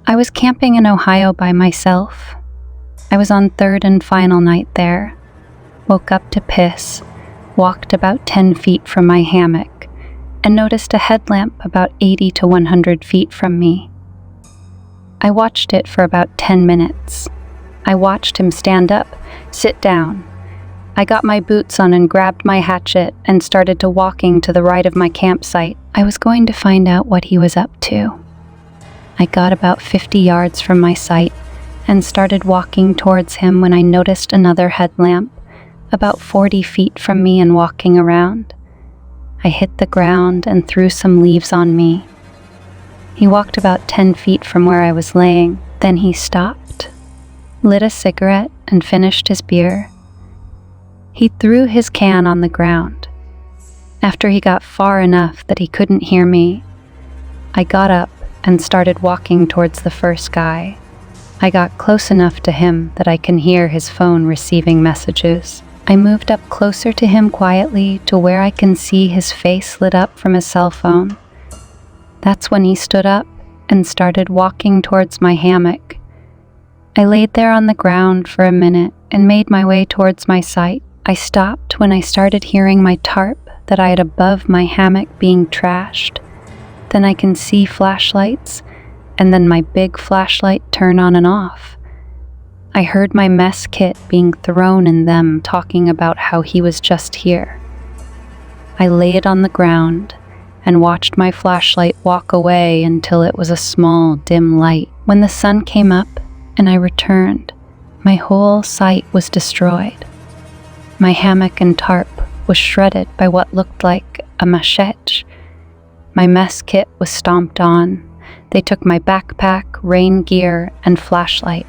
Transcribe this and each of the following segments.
I was camping in Ohio by myself. I was on third and final night there. Woke up to piss, walked about 10 feet from my hammock, and noticed a headlamp about 80 to 100 feet from me. I watched it for about 10 minutes. I watched him stand up, sit down. I got my boots on and grabbed my hatchet and started to walking to the right of my campsite. I was going to find out what he was up to. I got about 50 yards from my site and started walking towards him when I noticed another headlamp about 40 feet from me and walking around. I hit the ground and threw some leaves on me. He walked about 10 feet from where I was laying. Then he stopped, lit a cigarette, and finished his beer. He threw his can on the ground. After he got far enough that he couldn't hear me, I got up and started walking towards the first guy. I got close enough to him that I can hear his phone receiving messages. I moved up closer to him quietly to where I can see his face lit up from his cell phone. That's when he stood up and started walking towards my hammock. I laid there on the ground for a minute and made my way towards my site. I stopped when I started hearing my tarp that I had above my hammock being trashed. Then I can see flashlights, and then my big flashlight turn on and off. I heard my mess kit being thrown and them talking about how he was just here. I laid on the ground and watched my flashlight walk away until it was a small, dim light. When the sun came up and I returned, my whole site was destroyed. My hammock and tarp was shredded by what looked like a machete. My mess kit was stomped on. They took my backpack, rain gear, and flashlight.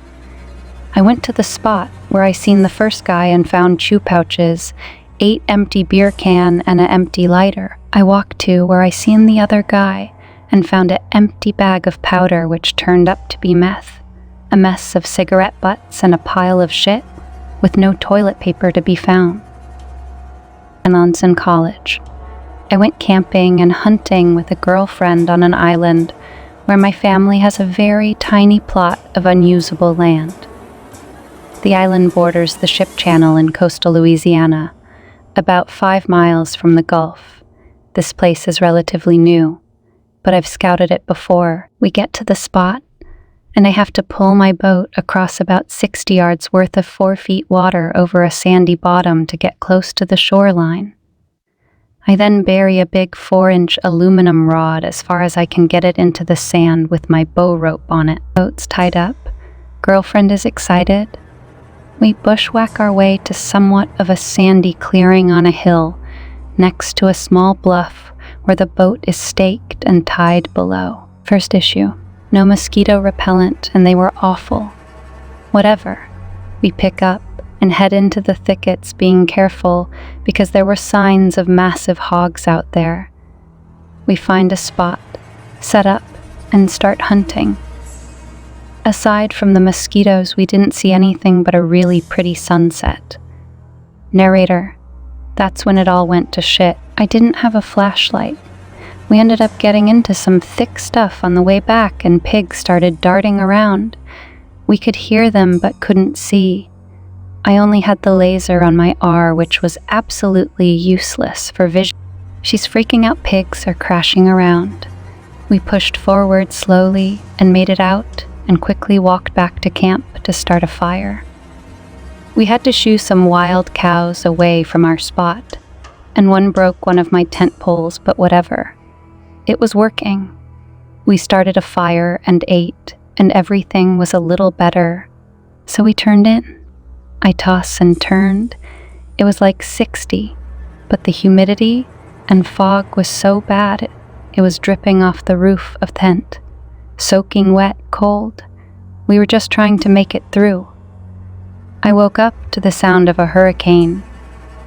I went to the spot where I seen the first guy and found chew pouches, 8 empty beer can, and an empty lighter. I walked to where I seen the other guy and found an empty bag of powder which turned up to be meth, a mess of cigarette butts and a pile of shit with no toilet paper to be found. And I was in college. I went camping and hunting with a girlfriend on an island where my family has a very tiny plot of unusable land. The island borders the ship channel in coastal Louisiana, about 5 miles from the Gulf. This place is relatively new, but I've scouted it before. We get to the spot, and I have to pull my boat across about 60 yards worth of 4 feet water over a sandy bottom to get close to the shoreline. I then bury a big 4-inch aluminum rod as far as I can get it into the sand with my bow rope on it. Boat's tied up. Girlfriend is excited. We bushwhack our way to somewhat of a sandy clearing on a hill next to a small bluff where the boat is staked and tied below. First issue. No mosquito repellent, and they were awful. Whatever. We pick up and head into the thickets, being careful because there were signs of massive hogs out there. We find a spot, set up, and start hunting. Aside from the mosquitoes, we didn't see anything but a really pretty sunset. Narrator: that's when it all went to shit. I didn't have a flashlight. We ended up getting into some thick stuff on the way back, and pigs started darting around. We could hear them but couldn't see. I only had the laser on my R, which was absolutely useless for vision. She's freaking out. Pigs are crashing around. We pushed forward slowly and made it out, and quickly walked back to camp to start a fire. We had to shoo some wild cows away from our spot, and one broke one of my tent poles, but whatever. It was working. We started a fire and ate, and everything was a little better, so we turned in. I tossed and turned. It was like 60, but the humidity and fog was so bad it was dripping off the roof of the tent, soaking wet, cold. We were just trying to make it through. I woke up to the sound of a hurricane,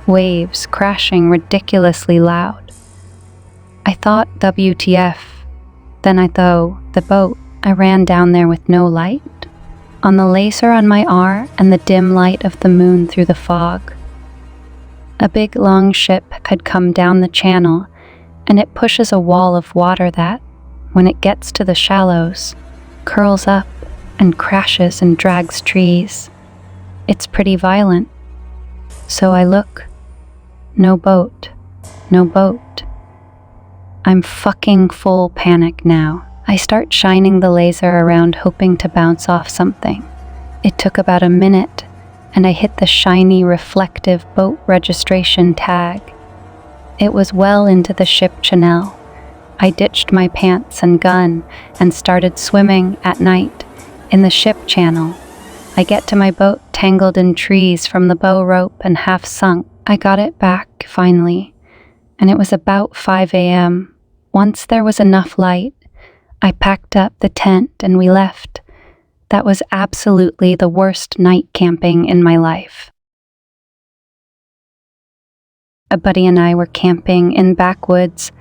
waves crashing ridiculously loud. I thought WTF. Then I thought the boat. I ran down there with no light, on the laser on my R and the dim light of the moon through the fog. A big long ship had come down the channel, and it pushes a wall of water that, when it gets to the shallows, curls up and crashes and drags trees. It's pretty violent. So I look. No boat. No boat. I'm fucking full panic now. I start shining the laser around, hoping to bounce off something. It took about a minute, and I hit the shiny, reflective boat registration tag. It was well into the ship channel. I ditched my pants and gun and started swimming at night in the ship channel. I get to my boat tangled in trees from the bow rope and half sunk. I got it back, finally, and it was about 5 a.m. Once there was enough light, I packed up the tent and we left. That was absolutely the worst night camping in my life. A buddy and I were camping in backwoods,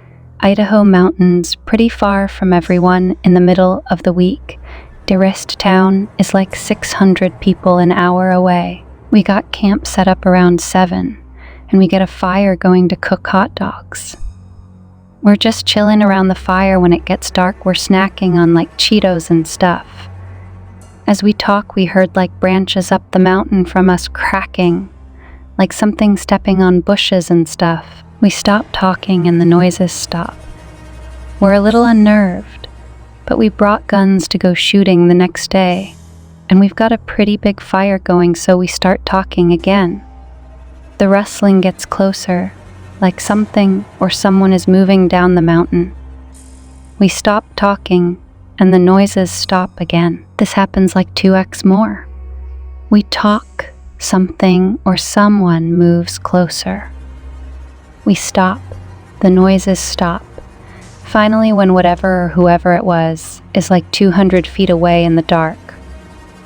Idaho mountains, pretty far from everyone in the middle of the week. DeRist town is like 600 people an hour away. We got camp set up around 7, and we get a fire going to cook hot dogs. We're just chilling around the fire. When it gets dark, we're snacking on like Cheetos and stuff. As we talk, we heard like branches up the mountain from us cracking, like something stepping on bushes and stuff. We stop talking and the noises stop. We're a little unnerved, but we brought guns to go shooting the next day, and we've got a pretty big fire going, so we start talking again. The rustling gets closer, like something or someone is moving down the mountain. We stop talking, and the noises stop again. This happens like 2x more. We talk, something or someone moves closer. We stop, the noises stop. Finally, when whatever or whoever it was is like 200 feet away in the dark,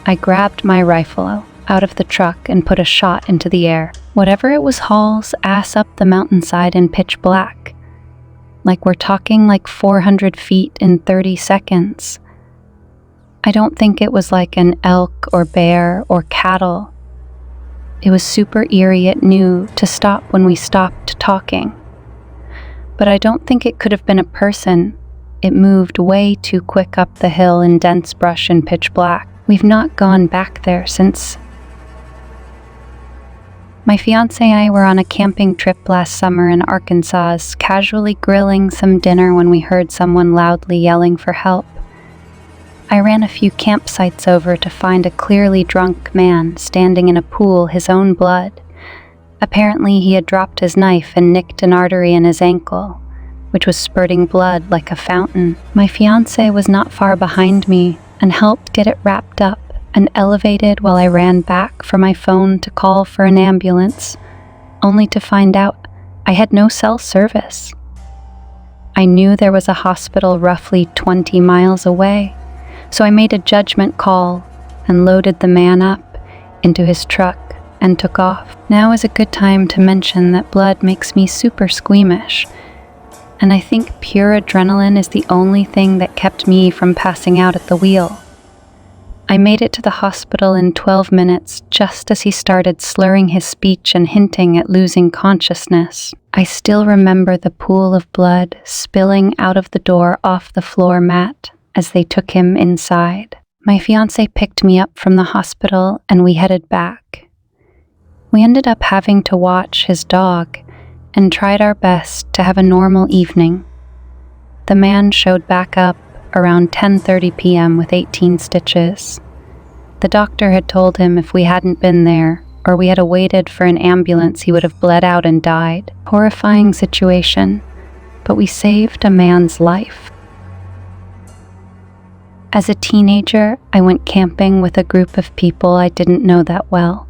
I grabbed my rifle out of the truck and put a shot into the air. Whatever it was hauls ass up the mountainside in pitch black. Like we're talking like 400 feet in 30 seconds. I don't think it was like an elk or bear or cattle. It was super eerie. It knew to stop when we stopped talking. But I don't think it could have been a person. It moved way too quick up the hill in dense brush and pitch black. We've not gone back there since. My fiancé and I were on a camping trip last summer in Arkansas, casually grilling some dinner when we heard someone loudly yelling for help. I ran a few campsites over to find a clearly drunk man standing in a pool, his own blood. Apparently he had dropped his knife and nicked an artery in his ankle, which was spurting blood like a fountain. My fiancé was not far behind me and helped get it wrapped up and elevated while I ran back for my phone to call for an ambulance, only to find out I had no cell service. I knew there was a hospital roughly 20 miles away, so I made a judgment call and loaded the man up into his truck and took off. Now is a good time to mention that blood makes me super squeamish, and I think pure adrenaline is the only thing that kept me from passing out at the wheel. I made it to the hospital in 12 minutes, just as he started slurring his speech and hinting at losing consciousness. I still remember the pool of blood spilling out of the door off the floor mat as they took him inside. My fiancé picked me up from the hospital and we headed back. We ended up having to watch his dog and tried our best to have a normal evening. The man showed back up around 10:30 p.m. with 18 stitches. The doctor had told him if we hadn't been there or we had waited for an ambulance, he would have bled out and died. Horrifying situation, but we saved a man's life. As a teenager, I went camping with a group of people I didn't know that well.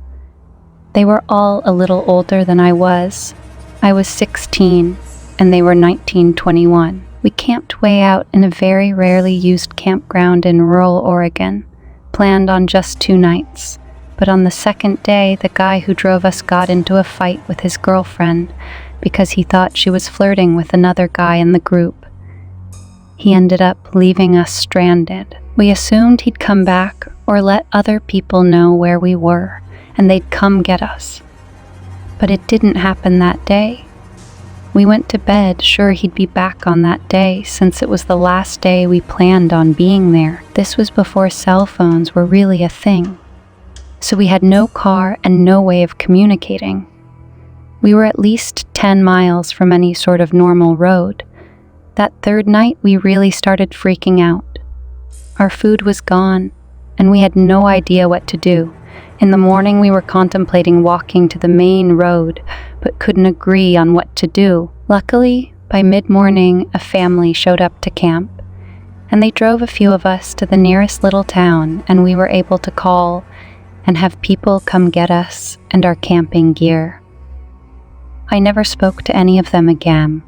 They were all a little older than I was. I was 16 and they were 19-21. We camped way out in a very rarely used campground in rural Oregon, planned on just 2 nights. But on the second day, the guy who drove us got into a fight with his girlfriend because he thought she was flirting with another guy in the group. He ended up leaving us stranded. We assumed he'd come back or let other people know where we were, and they'd come get us. But it didn't happen that day. We went to bed sure he'd be back on that day, since it was the last day we planned on being there. This was before cell phones were really a thing, so we had no car and no way of communicating. We were at least 10 miles from any sort of normal road. That third night, we really started freaking out. Our food was gone, and we had no idea what to do. In the morning, we were contemplating walking to the main road, but couldn't agree on what to do. Luckily, by mid-morning, a family showed up to camp, and they drove a few of us to the nearest little town, and we were able to call and have people come get us and our camping gear. I never spoke to any of them again,